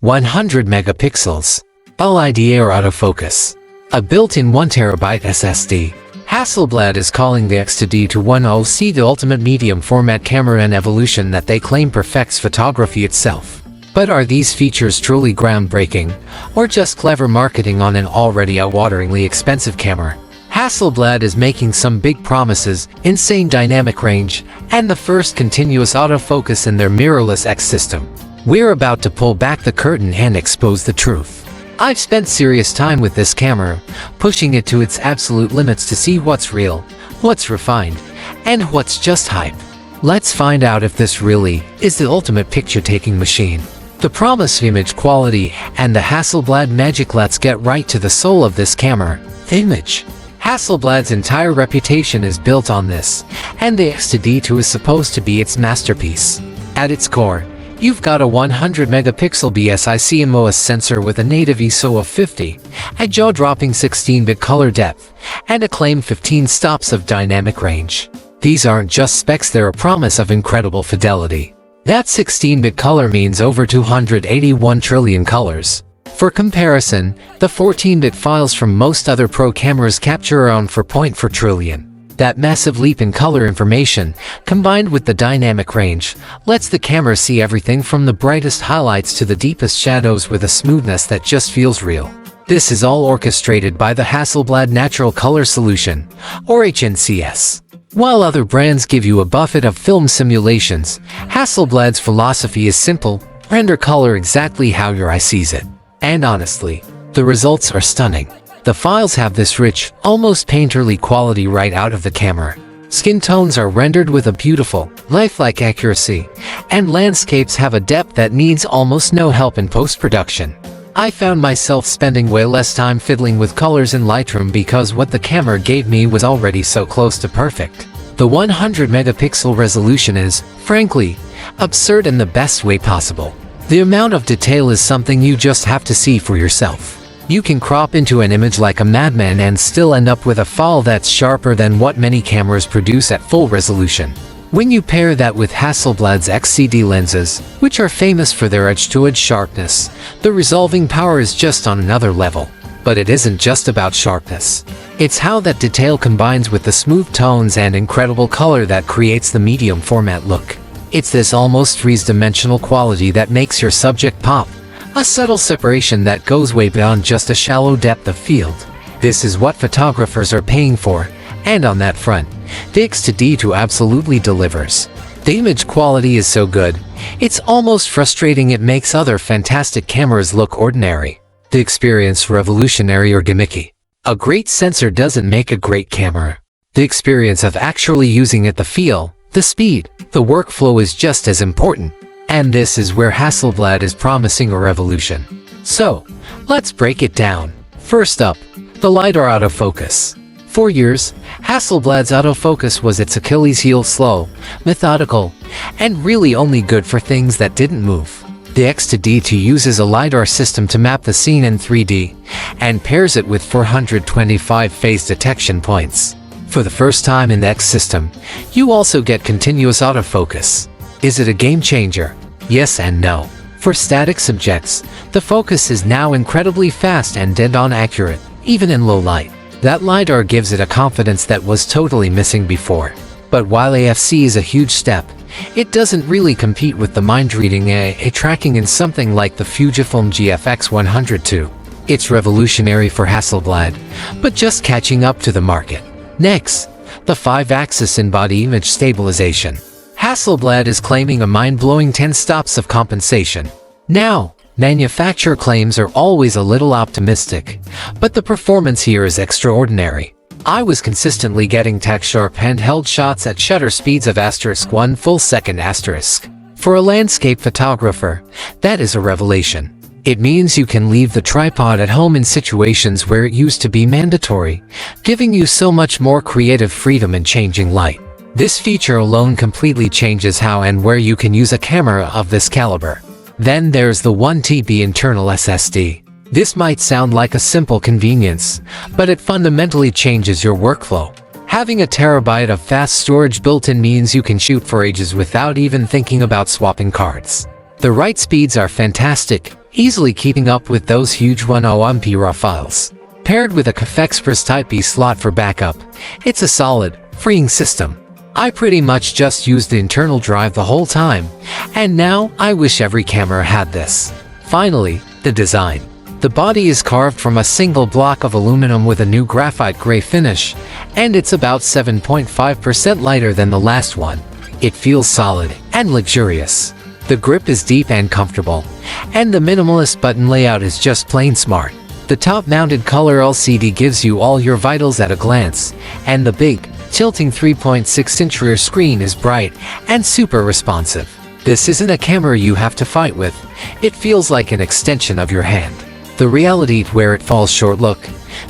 100 megapixels. LIDA or autofocus. A built-in 1TB SSD. Hasselblad is calling the X2D II the ultimate medium format camera, an evolution that they claim perfects photography itself. But are these features truly groundbreaking, or just clever marketing on an already eye-wateringly expensive camera? Hasselblad is making some big promises: insane dynamic range, and the first continuous autofocus in their mirrorless X system. We're about to pull back the curtain and expose the truth. I've spent serious time with this camera, pushing it to its absolute limits to see what's real, what's refined, and what's just hype. Let's find out if this really is the ultimate picture-taking machine. The promise of image quality and the Hasselblad magic. Let's get right to the soul of this camera: the image. Hasselblad's entire reputation is built on this, and the X2D II is supposed to be its masterpiece. At its core, you've got a 100 megapixel BSI CMOS sensor with a native ISO of 50, a jaw-dropping 16-bit color depth, and a claimed 15 stops of dynamic range. These aren't just specs, they're a promise of incredible fidelity. That 16-bit color means over 281 trillion colors. For comparison, the 14-bit files from most other pro cameras capture around 4.4 trillion. That massive leap in color information, combined with the dynamic range, lets the camera see everything from the brightest highlights to the deepest shadows with a smoothness that just feels real. This is all orchestrated by the Hasselblad Natural Color Solution, or HNCS. While other brands give you a buffet of film simulations, Hasselblad's philosophy is simple: render color exactly how your eye sees it. And honestly, the results are stunning. The files have this rich, almost painterly quality right out of the camera. Skin tones are rendered with a beautiful, lifelike accuracy, and landscapes have a depth that needs almost no help in post-production. I found myself spending way less time fiddling with colors in Lightroom because what the camera gave me was already so close to perfect. The 100 megapixel resolution is, frankly, absurd in the best way possible. The amount of detail is something you just have to see for yourself. You can crop into an image like a madman and still end up with a file that's sharper than what many cameras produce at full resolution. When you pair that with Hasselblad's XCD lenses, which are famous for their edge-to-edge sharpness, the resolving power is just on another level. But it isn't just about sharpness. It's how that detail combines with the smooth tones and incredible color that creates the medium format look. It's this almost three-dimensional quality that makes your subject pop. A subtle separation that goes way beyond just a shallow depth of field. This is what photographers are paying for, and on that front, the X2D II absolutely delivers. The image quality is so good, it's almost frustrating. It makes other fantastic cameras look ordinary. The experience revolutionary or gimmicky. A great sensor doesn't make a great camera. The experience of actually using it, the feel, the speed, the workflow is just as important. And this is where Hasselblad is promising a revolution. So, let's break it down. First up, the LiDAR autofocus. For years, Hasselblad's autofocus was its Achilles heel: slow, methodical, and really only good for things that didn't move. The X2D II uses a LiDAR system to map the scene in 3D, and pairs it with 425 phase detection points. For the first time in the X system, you also get continuous autofocus. Is it a game changer? Yes and no. For static subjects, the focus is now incredibly fast and dead-on accurate, even in low light. That LiDAR gives it a confidence that was totally missing before. But while AFC is a huge step, it doesn't really compete with the mind-reading eye tracking in something like the Fujifilm GFX 102. It's revolutionary for Hasselblad, but just catching up to the market. Next, the 5-axis in-body image stabilization. Hasselblad is claiming a mind-blowing 10 stops of compensation. Now, manufacturer claims are always a little optimistic, but the performance here is extraordinary. I was consistently getting tack-sharp handheld shots at shutter speeds of *1 full second *. For a landscape photographer, that is a revelation. It means you can leave the tripod at home in situations where it used to be mandatory, giving you so much more creative freedom in changing light. This feature alone completely changes how and where you can use a camera of this caliber. Then there's the 1 TB internal SSD. This might sound like a simple convenience, but it fundamentally changes your workflow. Having a terabyte of fast storage built-in means you can shoot for ages without even thinking about swapping cards. The write speeds are fantastic, easily keeping up with those huge 10MP RAW files. Paired with a CAF Express Type-B slot for backup, it's a solid, freeing system. I pretty much just used the internal drive the whole time, and now I wish every camera had this. Finally, the design. The body is carved from a single block of aluminum with a new graphite gray finish, and it's about 7.5% lighter than the last one. It feels solid and luxurious. The grip is deep and comfortable, and the minimalist button layout is just plain smart. The top-mounted color LCD gives you all your vitals at a glance, and the big, tilting 3.6-inch rear screen is bright and super responsive. This isn't a camera you have to fight with. It feels like an extension of your hand. The reality where it falls short. Look,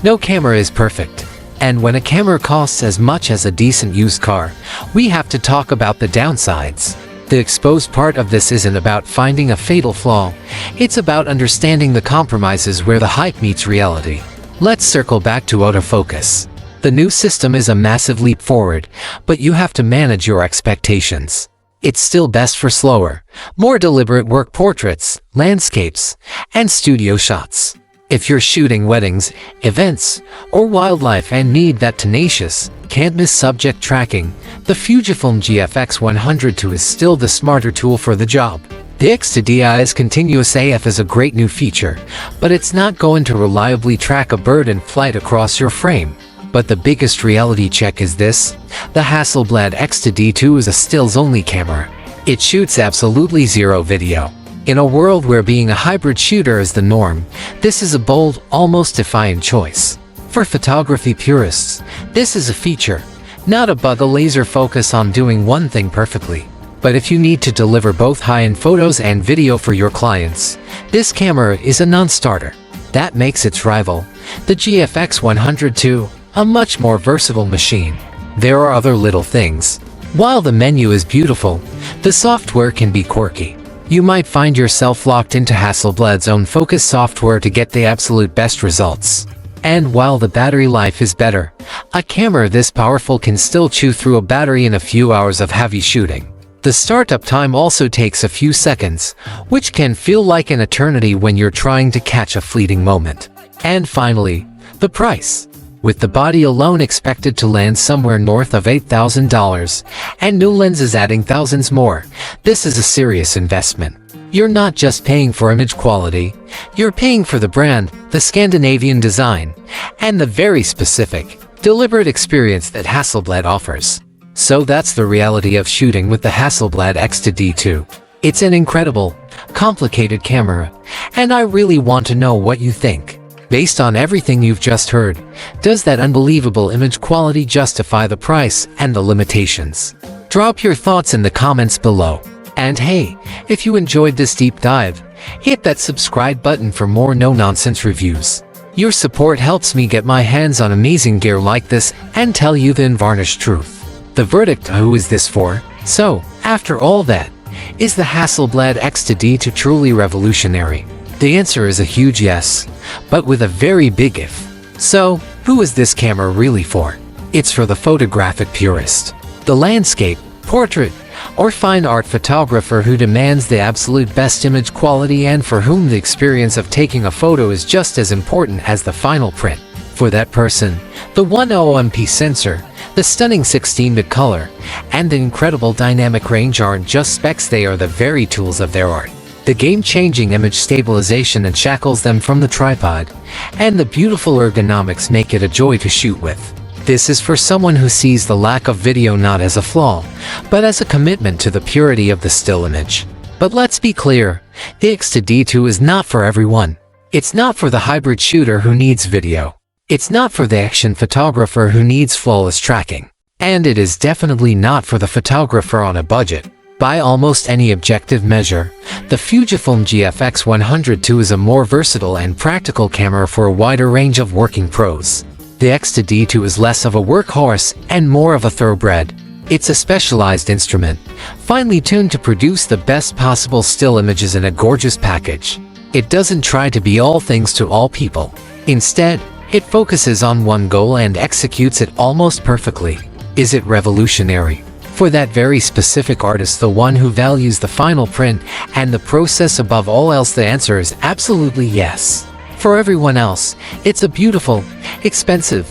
no camera is perfect. And when a camera costs as much as a decent used car, we have to talk about the downsides. The exposed part of this isn't about finding a fatal flaw. It's about understanding the compromises where the hype meets reality. Let's circle back to autofocus. The new system is a massive leap forward, but you have to manage your expectations. It's still best for slower, more deliberate work portraits, landscapes, and studio shots. If you're shooting weddings, events, or wildlife and need that tenacious, can't-miss subject tracking, the Fujifilm GFX100 II is still the smarter tool for the job. The X2D II's continuous AF is a great new feature, but it's not going to reliably track a bird in flight across your frame. But the biggest reality check is this: the Hasselblad X2D II is a stills-only camera. It shoots absolutely zero video. In a world where being a hybrid shooter is the norm, this is a bold, almost defiant choice. For photography purists, this is a feature, not a bug. A laser focus on doing one thing perfectly. But if you need to deliver both high-end photos and video for your clients, this camera is a non-starter. That makes its rival, the GFX100 II, a much more versatile machine. There are other little things. While the menu is beautiful, the software can be quirky. You might find yourself locked into Hasselblad's own focus software to get the absolute best results. And while the battery life is better, a camera this powerful can still chew through a battery in a few hours of heavy shooting. The startup time also takes a few seconds, which can feel like an eternity when you're trying to catch a fleeting moment. And finally, the price. With the body alone expected to land somewhere north of $8,000, and new lenses adding thousands more, this is a serious investment. You're not just paying for image quality, you're paying for the brand, the Scandinavian design, and the very specific, deliberate experience that Hasselblad offers. So that's the reality of shooting with the Hasselblad X2D II. It's an incredible, complicated camera, and I really want to know what you think. Based on everything you've just heard, does that unbelievable image quality justify the price and the limitations? Drop your thoughts in the comments below. And hey, if you enjoyed this deep dive, hit that subscribe button for more no-nonsense reviews. Your support helps me get my hands on amazing gear like this and tell you the unvarnished truth. The verdict: who is this for? So, after all that, is the Hasselblad X2D II truly revolutionary? The answer is a huge yes, but with a very big if. So, who is this camera really for? It's for the photographic purist, the landscape, portrait, or fine art photographer who demands the absolute best image quality and for whom the experience of taking a photo is just as important as the final print. For that person, the 10MP sensor, the stunning 16-bit color, and the incredible dynamic range aren't just specs, they are the very tools of their art. The game-changing image stabilization unshackles them from the tripod, and the beautiful ergonomics make it a joy to shoot with. This is for someone who sees the lack of video not as a flaw, but as a commitment to the purity of the still image. But let's be clear, the X2D II is not for everyone. It's not for the hybrid shooter who needs video. It's not for the action photographer who needs flawless tracking. And it is definitely not for the photographer on a budget. By almost any objective measure, the Fujifilm GFX100 II is a more versatile and practical camera for a wider range of working pros. The X2D II is less of a workhorse and more of a thoroughbred. It's a specialized instrument, finely tuned to produce the best possible still images in a gorgeous package. It doesn't try to be all things to all people. Instead, it focuses on one goal and executes it almost perfectly. Is it revolutionary? For that very specific artist, the one who values the final print and the process above all else, the answer is absolutely yes. For everyone else, it's a beautiful, expensive,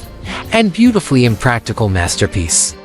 and beautifully impractical masterpiece.